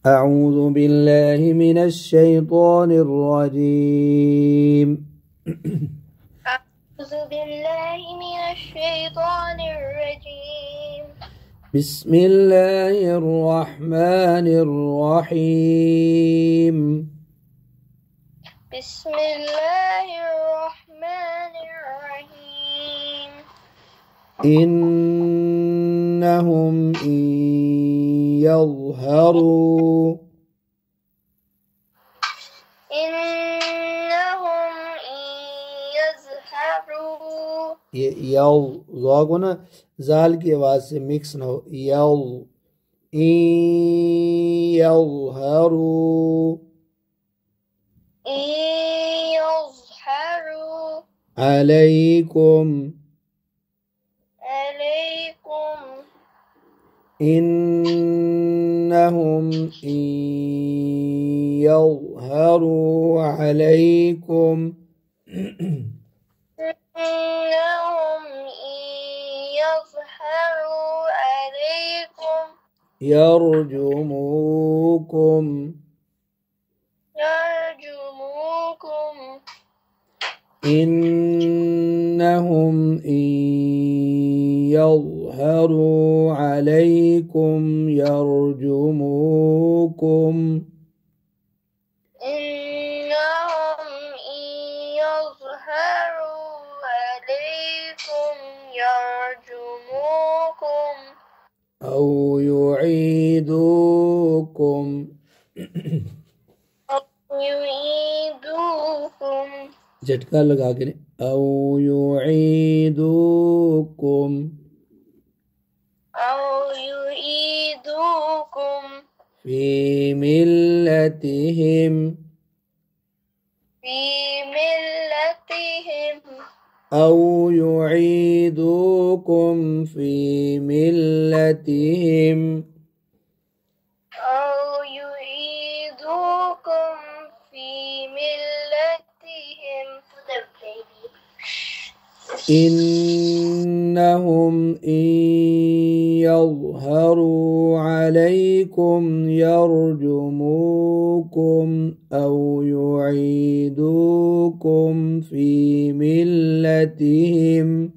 أعوذ بالله من الشيطان الرجيم. أعوذ بالله من الشيطان الرجيم. بسم الله الرحمن الرحيم. بسم الله الرحمن الرحيم. إنهم إن يظهروا यौ ज़ो ना जाल की आवाज से मिक्स ना हो यौ يظهروا عليكم إنهم إن يظهروا عليكم يرجموكم إنهم إن يظهروا عليكم يرجموكم أو يعيدوكم झटका लगा के أو يعيدوكم في ملتهم أو يعيدوكم في ملتهم إنهم إن يظهروا عليكم يرجموكم أو يعيدوكم في ملتهم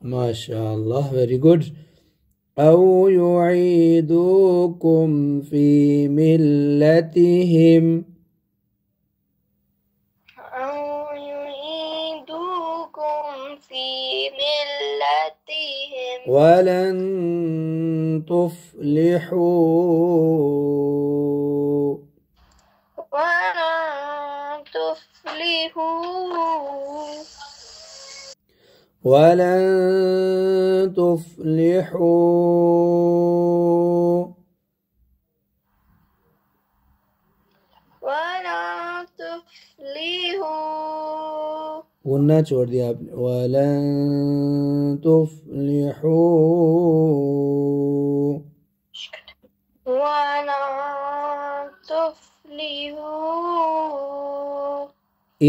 ما شاء الله very good أو يعيدوكم في ملتهم ولن تفلحوا ولن تفلحوا गुन्ना छोड़ दिया आपने वलन तुफ्लिहू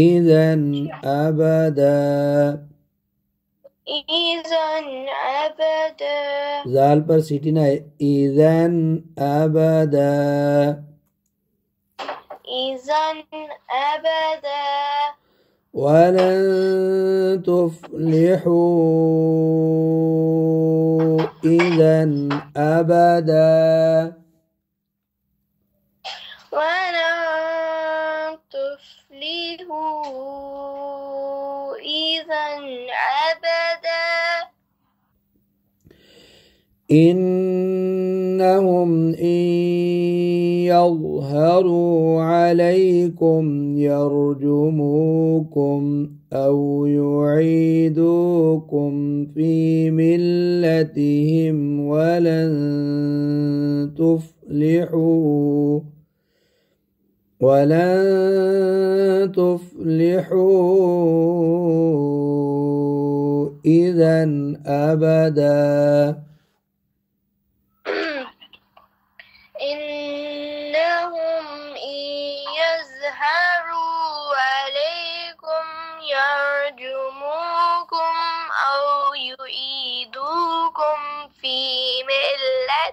इज़न अबदा जाल पर सीटी ना है इज़न अबदा ولن تفلحوا إذا أبدا إنهم إن يظهروا عليكم يرجموكم أو يعيدوكم في ملتهم ولن تفلحوا إذا أبدا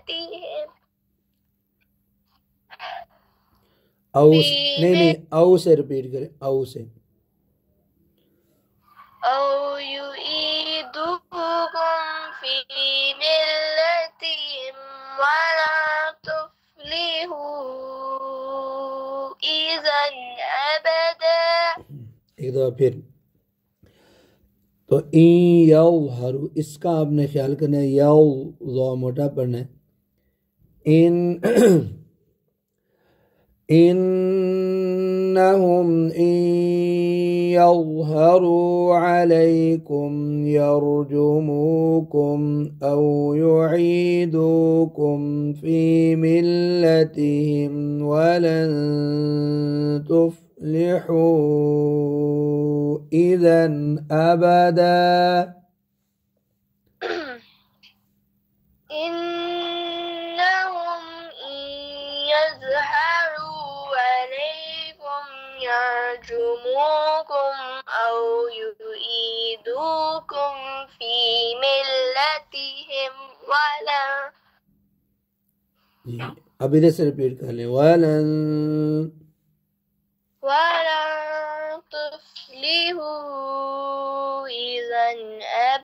ملتهم औ في नहीं औ से रिपीट करें औ से أو يعيدوكم في ملتهم ولا تفلحوا إذا أبدا. एक दफा फिर तो ई यौ हरू इसका आपने ख्याल करना है यौ ज़ो मोटा पढ़ना है इन إنهم إن يظهروا عليكم يرجموكم أو يعيدوكم في ملتهم ولن تفلحوا إذا أبدا. إنهم إن يظهروا عليكم يرجموكم أو يعيدوكم في ملتهم अब इधर से रिपीट कर लें वलन ولن تفلحوا